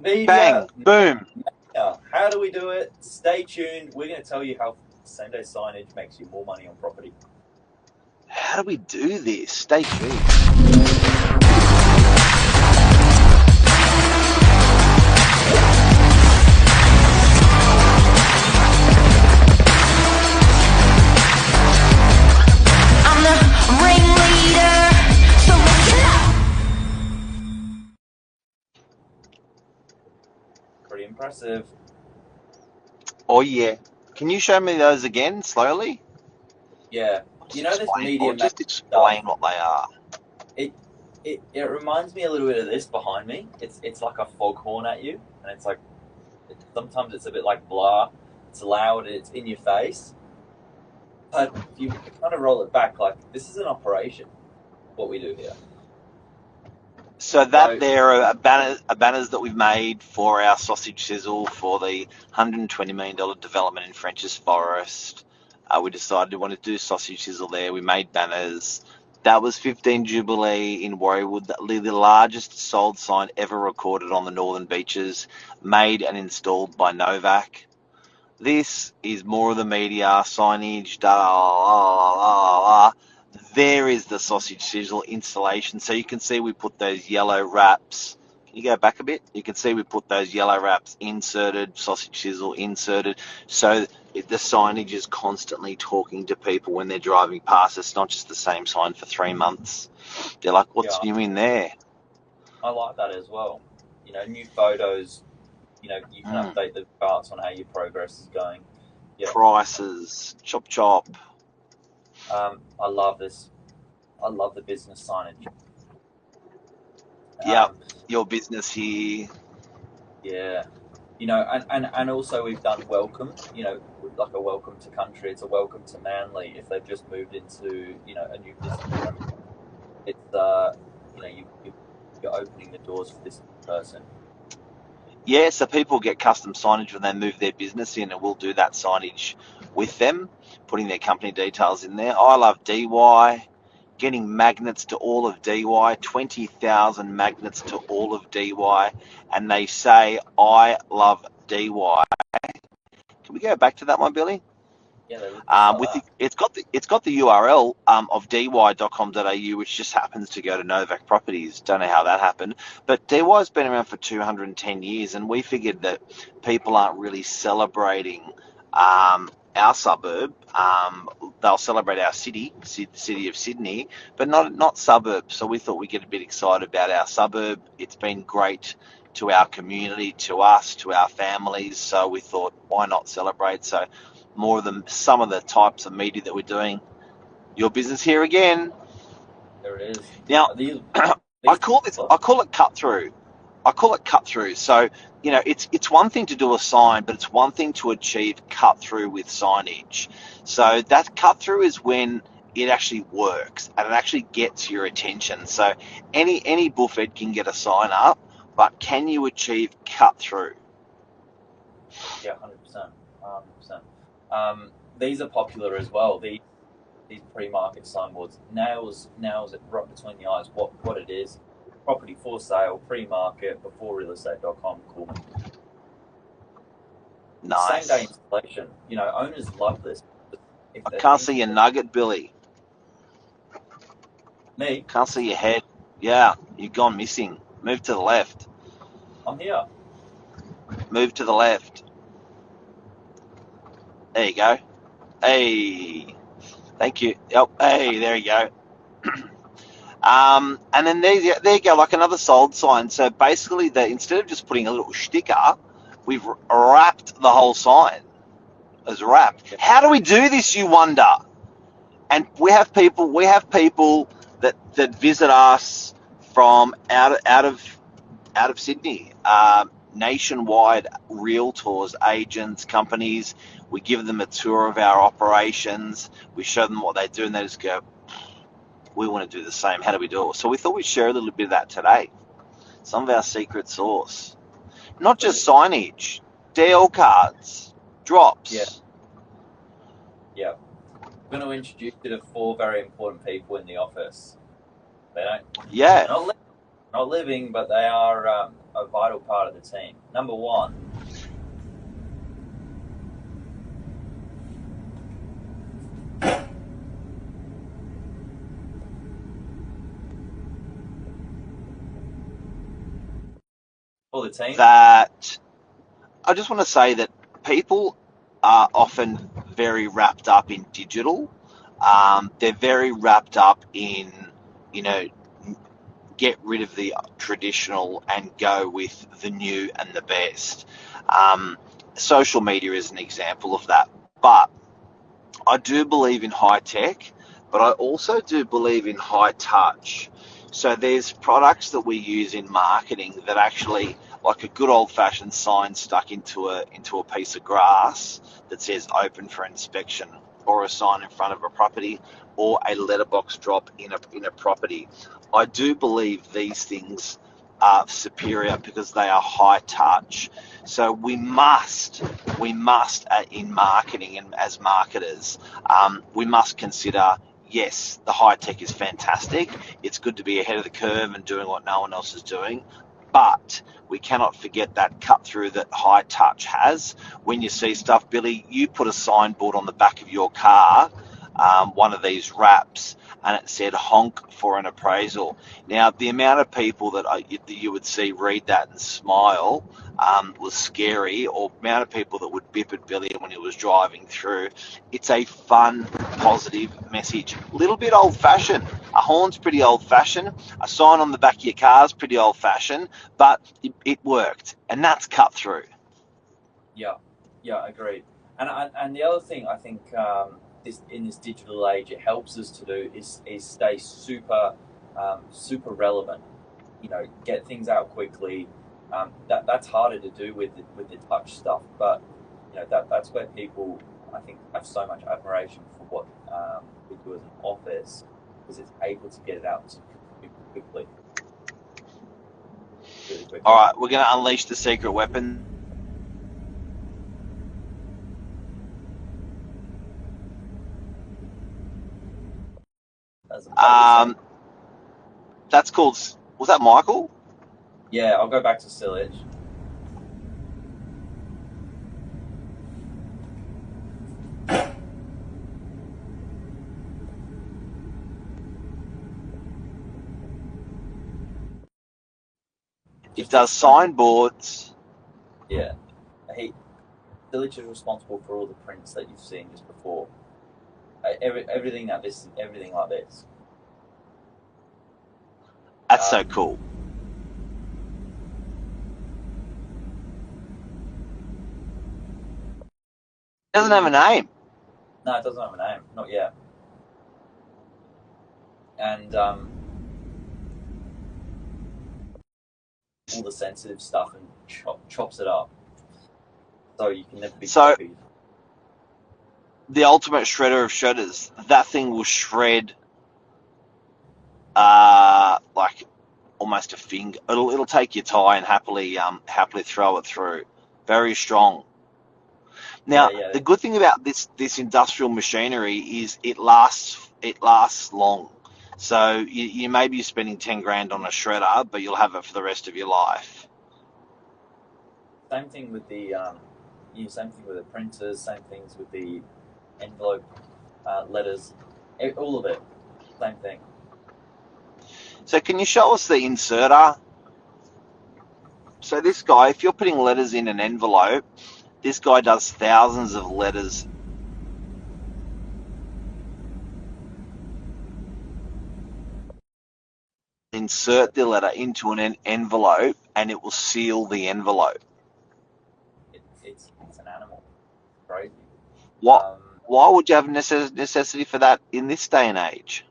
Media. Bang, boom. How do we do it? Stay tuned. We're going to tell you how same day signage makes you more money on property. How do we do this? Stay tuned. I'm the ringleader, so listen up. Pretty impressive. Oh yeah. Can you show me those again slowly? Yeah. You know this media Just stuff. explain what they are. It it reminds me a little bit of this behind me. It's like a foghorn at you, and it's like sometimes it's a bit like blah. It's loud. It's in your face. But if you kind of roll it back, like this is an operation. What we do here. So So there are banners that we've made for our sausage sizzle for the $120 million development in French's Forest. We decided we wanted to do sausage sizzle there. We made banners. That was 15 Jubilee in Warriewood, the largest sold sign ever recorded on the Northern Beaches, made and installed by Novak. This is more of the media signage. Da, la, la, la. There is the sausage sizzle installation. So you can see we put those yellow wraps. Can you go back a bit? You can see we put those yellow wraps inserted, sausage sizzle inserted. So the signage is constantly talking to people when they're driving past. It's not just the same sign for 3 months. They're like, what's yeah, new in there? I like that as well. New photos. You can Mm. update the charts on how your progress is going. Yeah. Prices, chop chop. I love this. I love the business signage. Yep, your business here. Yeah. And also we've done welcome, like a welcome to country. It's a welcome to Manly if they've just moved into, a new business premise. It's, you're opening the doors for this person. Yeah, so people get custom signage when they move their business in, and we'll do that signage with them, putting their company details in there. I love DY, getting magnets to all of DY, 20,000 magnets to all of DY, and they say, I love DY. Can we go back to that one, Billy? Yeah, they look just like that. It's got the URL of dy.com.au, which just happens to go to Novak Properties. Don't know how that happened, but DY's been around for 210 years, and we figured that people aren't really celebrating our suburb. They'll celebrate our city, the city of Sydney, but not suburbs. So we thought we'd get a bit excited about our suburb. It's been great to our community, to us, to our families. So we thought, why not celebrate? So more of some of the types of media that we're doing. Your business here again. There it is. Now, These, I these, call it cut through. I call it cut through. So, it's one thing to do a sign, but it's one thing to achieve cut through with signage. So that cut through is when it actually works and it actually gets your attention. So any buffet can get a sign up, but can you achieve cut through? yeah, 100%. 100%. These are popular as well. These pre-market signboards nails it right between the eyes what it is. Property for sale, pre-market, before realestate.com. Cool. Nice. Same day installation. Owners love this. I can't see your nugget, Billy. Me, Can't see your head. Yeah, you've gone missing. Move to the left. I'm here. Move to the left. There you go. Hey, thank you. Yep. Hey, there you go. And then there you go, like another sold sign. So basically, instead of just putting a little sticker, we've wrapped the whole sign as wrapped. How do we do this, you wonder? And we have people that visit us from out of Sydney, nationwide realtors, agents, companies. We give them a tour of our operations. We show them what they do, and they just go, we want to do the same. How do we do it? So we thought we'd share a little bit of that today. Some of our secret sauce. Not just signage, DL cards, drops. Yeah. Yeah. I'm going to introduce you to 4 very important people in the office. They don't. Yeah. Not living, but they are a vital part of the team. Number one, for the team. that I just want to say that people are often very wrapped up in digital. They're very wrapped up in, you know, get rid of the traditional and go with the new and the best. Social media is an example of that. But I do believe in high tech, but I also do believe in high touch. So there's products that we use in marketing that actually, like a good old fashioned sign stuck into a piece of grass that says open for inspection, or a sign in front of a property, or a letterbox drop in a property. I do believe these things are superior because they are high touch. So we must in marketing and as marketers, we must consider, yes, the high tech is fantastic. It's good to be ahead of the curve and doing what no one else is doing. But we cannot forget that cut through that high touch has. When you see stuff, Billy, you put a signboard on the back of your car, one of these wraps, and it said honk for an appraisal. Now, the amount of people that you would see read that and smile was scary, or the amount of people that would bip at Billy when he was driving through. It's a fun, positive message. A little bit old-fashioned. A horn's pretty old-fashioned. A sign on the back of your car's pretty old-fashioned, but it worked, and that's cut through. Yeah, agreed. And the other thing I think in this digital age, it helps us to do is stay super relevant. You know, get things out quickly. That's harder to do with the touch stuff, but you know that's where people, I think, have so much admiration for what we do as an office, because it's able to get it out super quickly. Really quickly. All right, we're going to unleash the secret weapon. That's called, was that Michael? Yeah, I'll go back to silage. It does signboards. Yeah, Silage is responsible for all the prints that you've seen just before. Everything like this. That's so cool. It doesn't have a name. No, it doesn't have a name, not yet. And all the sensitive stuff and chops it up, so you can never be copied. The ultimate shredder of shredders. That thing will shred like almost a finger. It'll take your tie and happily throw it through. Very strong. Now, the good thing about this industrial machinery is it lasts long. So you may be spending 10 grand on a shredder, but you'll have it for the rest of your life. Same thing with the printers. Same things with the envelope letters. All of it, same thing. So can you show us the inserter? So this guy, if you're putting letters in an envelope, this guy does thousands of letters. Insert the letter into an envelope and it will seal the envelope. It's an animal. It's crazy. Why would you have necessity for that in this day and age?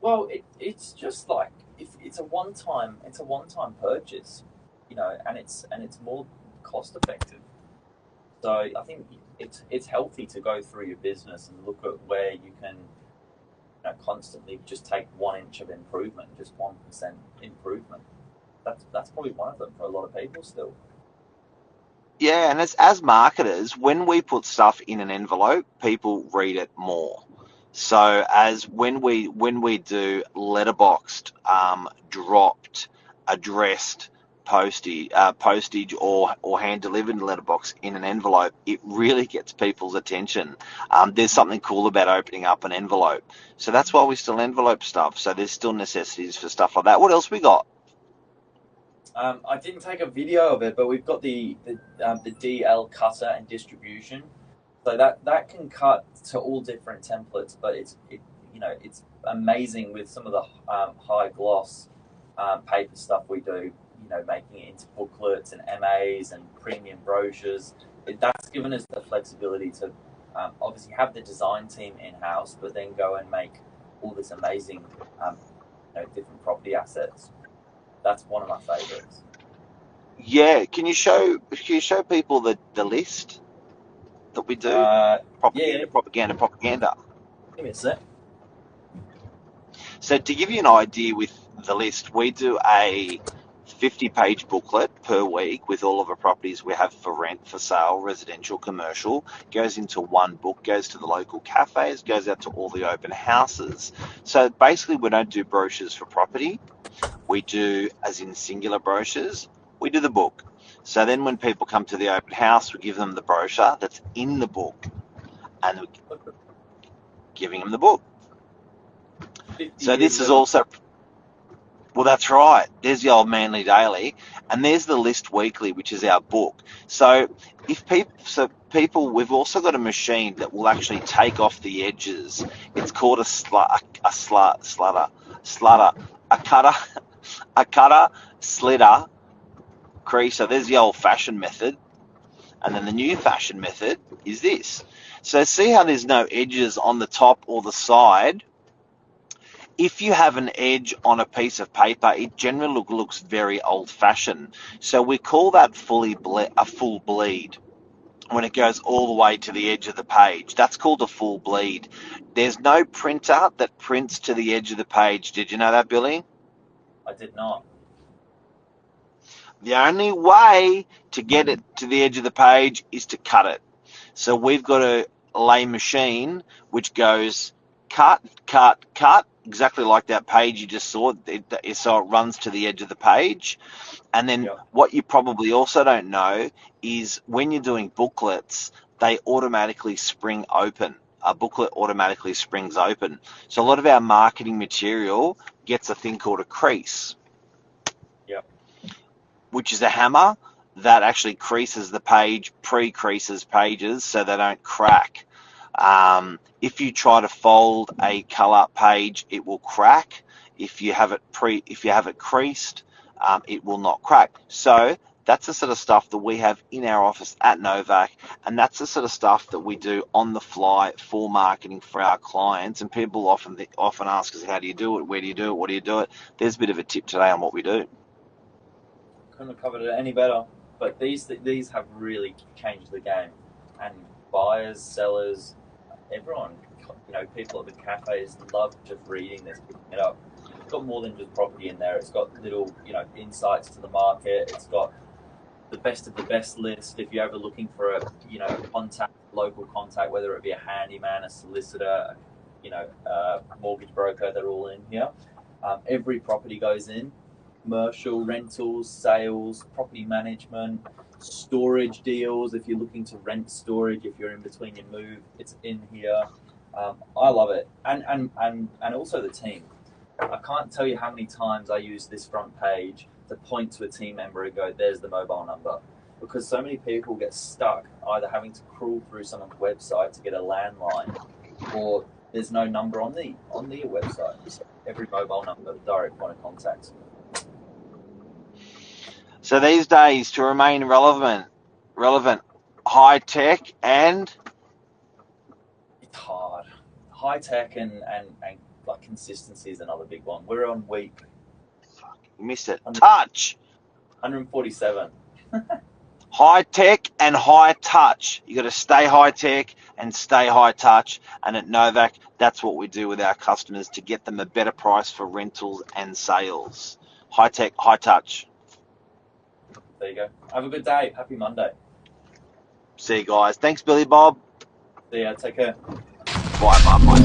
Well, it's just like, if it's a one-time purchase, you know, and it's more cost effective. So I think it's healthy to go through your business and look at where you can, you know, constantly just take 1 inch of improvement, just 1% improvement. That's probably one of them for a lot of people still. Yeah, and as marketers, when we put stuff in an envelope, people read it more. So as when we do letterboxed, dropped addressed postage or hand delivered in a letterbox in an envelope, it really gets people's attention. There's something cool about opening up an envelope. So that's why we still envelope stuff. So there's still necessities for stuff like that. What else we got? I didn't take a video of it, but we've got the DL cutter and distribution. So that can cut to all different templates, but it's amazing with some of the high gloss paper stuff we do. Making it into booklets and MAs and premium brochures. That's given us the flexibility to obviously have the design team in-house, but then go and make all this amazing different property assets. That's one of my favorites. Yeah, can you show people the list that we do? Propaganda. Give me a sec. So to give you an idea with the list, we do a 50-page booklet per week with all of the properties we have for rent, for sale, residential, commercial. Goes into one book, goes to the local cafes, goes out to all the open houses. So basically we don't do brochures for property. We do, as in singular brochures, we do the book. So then when people come to the open house, we give them the brochure that's in the book and we're giving them the book. So this is also... Well, that's right. There's the old Manly Daily, and there's the List Weekly, which is our book. So people, we've also got a machine that will actually take off the edges. It's called a cutter, slitter, creaser. There's the old-fashioned method, and then the new-fashioned method is this. So see how there's no edges on the top or the side? If you have an edge on a piece of paper, it generally looks very old-fashioned. So we call that a full bleed when it goes all the way to the edge of the page. That's called a full bleed. There's no printer that prints to the edge of the page. Did you know that, Billy? I did not. The only way to get it to the edge of the page is to cut it. So we've got a lay machine which goes cut, exactly like that page you just saw, so it runs to the edge of the page. And then What you probably also don't know is when you're doing booklets, they automatically spring open. A booklet automatically springs open. So a lot of our marketing material gets a thing called a crease, which is a hammer that actually creases the page, pre-creases pages so they don't crack. If you try to fold a colour page, it will crack. If you have it creased, it will not crack. So that's the sort of stuff that we have in our office at Novak, and that's the sort of stuff that we do on the fly for marketing for our clients. And people often ask us, how do you do it? Where do you do it? What do you do it? There's a bit of a tip today on what we do. Couldn't have covered it any better. But these have really changed the game, and buyers, sellers, everyone, people at the cafes love just reading this, picking it up. It's got more than just property in there. It's got little, insights to the market. It's got the best of the best list. If you're ever looking for a, local contact, whether it be a handyman, a solicitor, a mortgage broker, they're all in here. Every property goes in. Commercial, rentals, sales, property management, storage deals. If you're looking to rent storage, if you're in between your move, it's in here. I love it, and also the team. I can't tell you how many times I use this front page to point to a team member and go, "There's the mobile number," because so many people get stuck either having to crawl through someone's website to get a landline, or there's no number on the website. So every mobile number, direct point of contact. So these days, to remain relevant, high tech and it's hard. High tech and like consistency is another big one. We're on week. You missed it. Touch. 147. High tech and high touch. You got to stay high tech and stay high touch. And at Novak, that's what we do with our customers to get them a better price for rentals and sales. High tech, high touch. There you go. Have a good day. Happy Monday. See you guys. Thanks, Billy Bob. See ya. Take care. Bye.